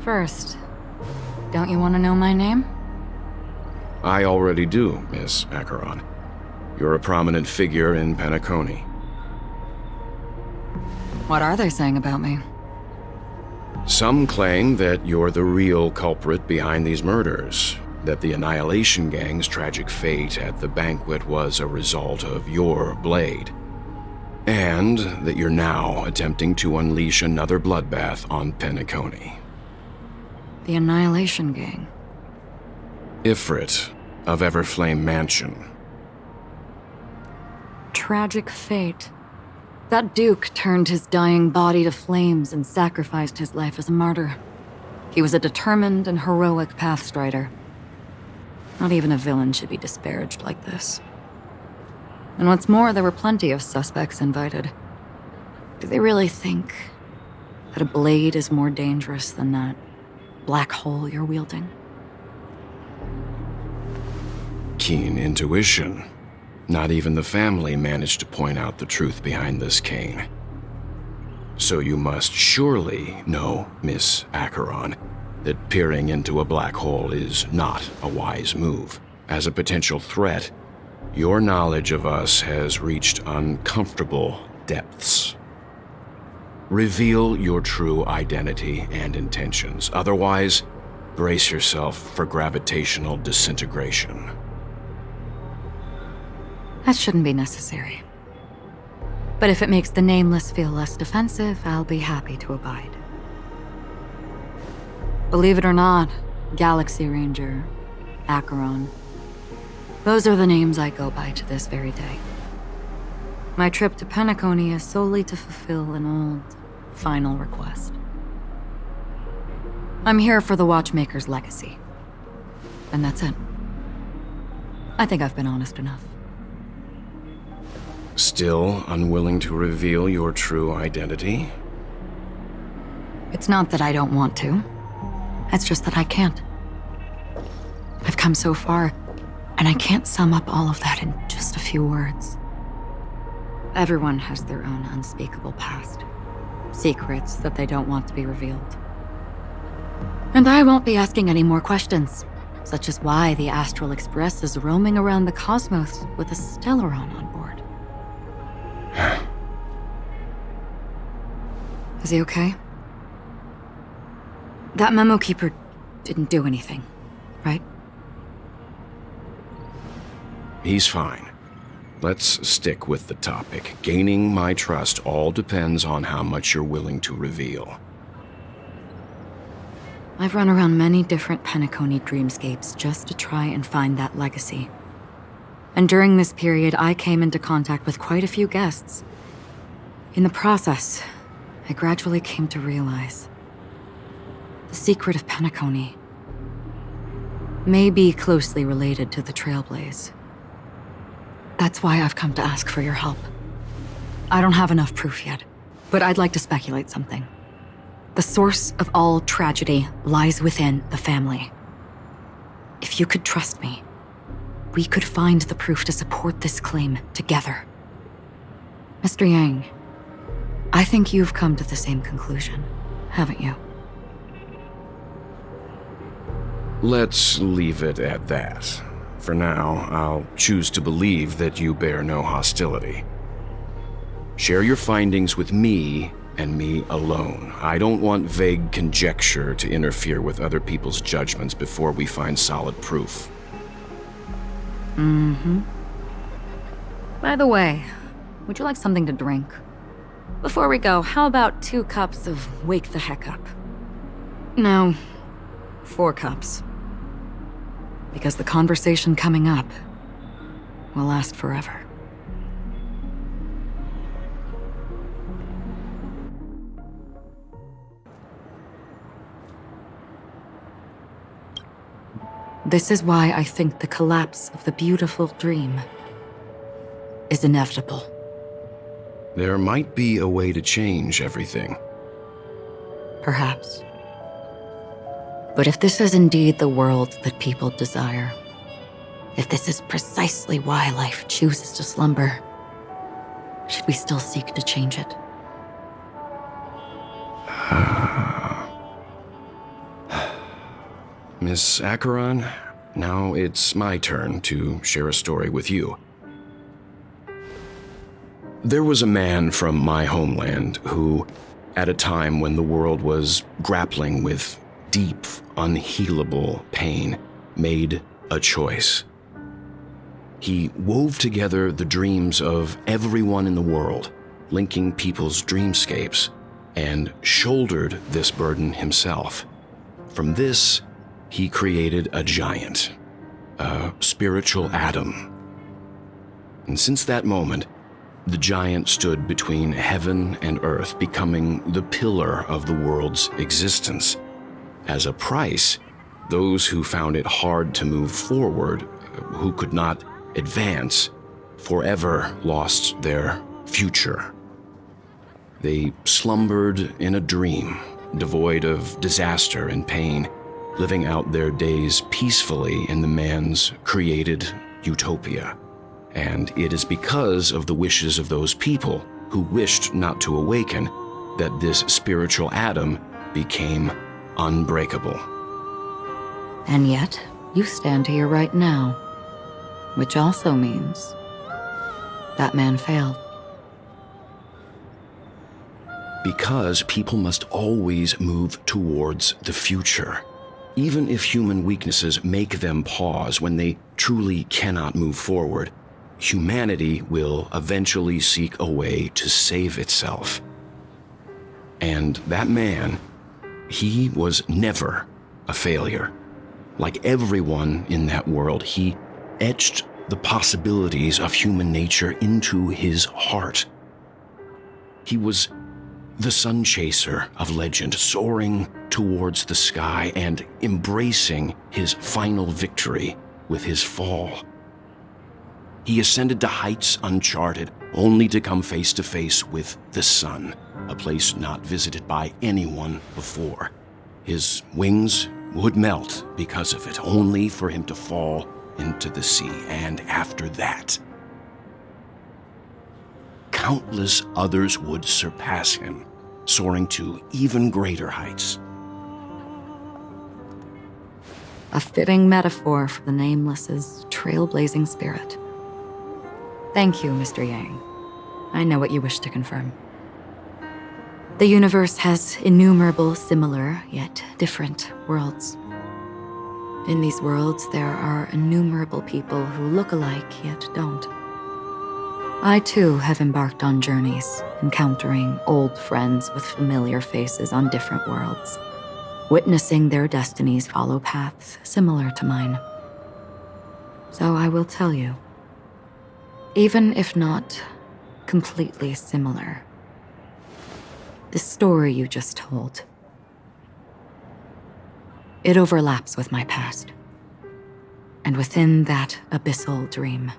First, don't you want to know my name? I already do, Miss Acheron. You're a prominent figure in Penacony. What are they saying about me? Some claim that you're the real culprit behind these murders, that the Annihilation Gang's tragic fate at the banquet was a result of your blade, and that you're now attempting to unleash another bloodbath on Penacony. The Annihilation Gang. Ifrit of Everflame Mansion. Tragic fate. That Duke turned his dying body to flames and sacrificed his life as a martyr. He was a determined and heroic pathstrider. Not even a villain should be disparaged like this. And what's more, there were plenty of suspects invited. Do they really think that a blade is more dangerous than that black hole you're wielding? Keen intuition. Not even the family managed to point out the truth behind this cane. So you must surely know, Miss Acheron, that peering into a black hole is not a wise move. As a potential threat, your knowledge of us has reached uncomfortable depths. Reveal your true identity and intentions. Otherwise, brace yourself for gravitational disintegration. That shouldn't be necessary. But if it makes the Nameless feel less defensive, I'll be happy to abide. Believe it or not, Galaxy Ranger, Acheron, those are the names I go by to this very day. My trip to Penacony is solely to fulfill an old, final request. I'm here for the Watchmaker's legacy. And that's it. I think I've been honest enough. Still unwilling to reveal your true identity? It's not that I don't want to. It's just that I can't. I've come so far, and I can't sum up all of that in just a few words. Everyone has their own unspeakable past. Secrets that they don't want to be revealed. And I won't be asking any more questions, such as why the Astral Express is roaming around the cosmos with a Stellaron on board. Is he okay? That memo keeper didn't do anything, right? He's fine. Let's stick with the topic. Gaining my trust all depends on how much you're willing to reveal. I've run around many different Penacony dreamscapes just to try and find that legacy. And during this period, I came into contact with quite a few guests. In the process, I gradually came to realize the secret of Penacony may be closely related to the Trailblaze. That's why I've come to ask for your help. I don't have enough proof yet, but I'd like to speculate something. The source of all tragedy lies within the family. If you could trust me, we could find the proof to support this claim together. Mr. Yang, I think you've come to the same conclusion, haven't you? Let's leave it at that. For now, I'll choose to believe that you bear no hostility. Share your findings with me and me alone. I don't want vague conjecture to interfere with other people's judgments before we find solid proof. By the way, would you like something to drink? Before we go, how about 2 cups of Wake the Heck Up? No, 4 cups. Because the conversation coming up will last forever. This is why I think the collapse of the beautiful dream is inevitable. There might be a way to change everything. Perhaps. But if this is indeed the world that people desire, if this is precisely why life chooses to slumber, should we still seek to change it? Miss Acheron, now it's my turn to share a story with you. There was a man from my homeland who, at a time when the world was grappling with deep, unhealable pain, made a choice. He wove together the dreams of everyone in the world, linking people's dreamscapes, and shouldered this burden himself. From this, he created a giant, a spiritual atom. And since that moment, the giant stood between heaven and earth, becoming the pillar of the world's existence. As a price, those who found it hard to move forward, who could not advance, forever lost their future. They slumbered in a dream, devoid of disaster and pain, living out their days peacefully in the man's created utopia. And it is because of the wishes of those people who wished not to awaken that this spiritual atom became unbreakable. And yet, you stand here right now, which also means that man failed. Because people must always move towards the future. Even if human weaknesses make them pause when they truly cannot move forward, humanity will eventually seek a way to save itself. And that man, he was never a failure. Like everyone in that world, he etched the possibilities of human nature into his heart. He was the sun chaser of legend, soaring towards the sky and embracing his final victory with his fall. He ascended to heights uncharted, only to come face to face with the sun, a place not visited by anyone before. His wings would melt because of it, only for him to fall into the sea. And after that, countless others would surpass him, soaring to even greater heights. A fitting metaphor for the Nameless's trailblazing spirit. Thank you, Mr. Yang. I know what you wish to confirm. The universe has innumerable similar, yet different worlds. In these worlds, there are innumerable people who look alike, yet don't. I, too, have embarked on journeys, encountering old friends with familiar faces on different worlds, witnessing their destinies follow paths similar to mine. So I will tell you, even if not completely similar, the story you just told, it overlaps with my past, and within that abyssal dream,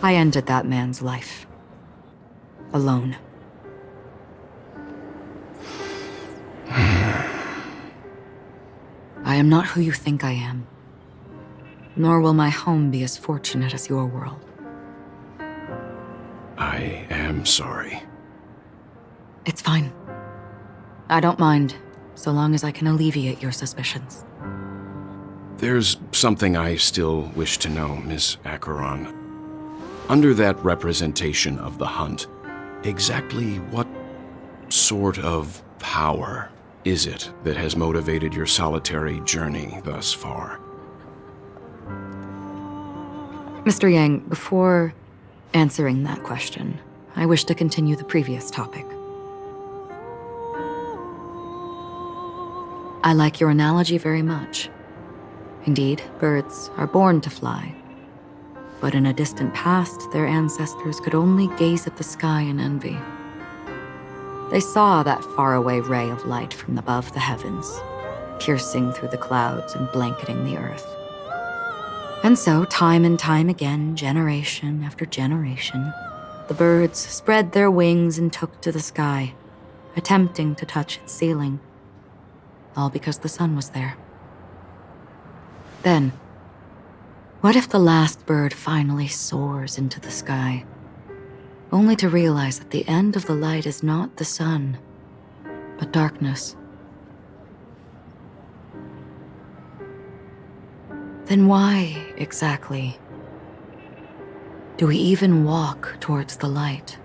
I ended that man's life, alone. I am not who you think I am, nor will my home be as fortunate as your world. I am sorry. It's fine. I don't mind, so long as I can alleviate your suspicions. There's something I still wish to know, Miss Acheron. Under that representation of the hunt, exactly what sort of power is it that has motivated your solitary journey thus far? Mr. Yang, before answering that question, I wish to continue the previous topic. I like your analogy very much. Indeed, birds are born to fly. But in a distant past, their ancestors could only gaze at the sky in envy. They saw that faraway ray of light from above the heavens, piercing through the clouds and blanketing the earth. And so, time and time again, generation after generation, the birds spread their wings and took to the sky, attempting to touch its ceiling, all because the sun was there. Then, what if the last bird finally soars into the sky, only to realize that the end of the light is not the sun, but darkness? Then why, exactly, do we even walk towards the light?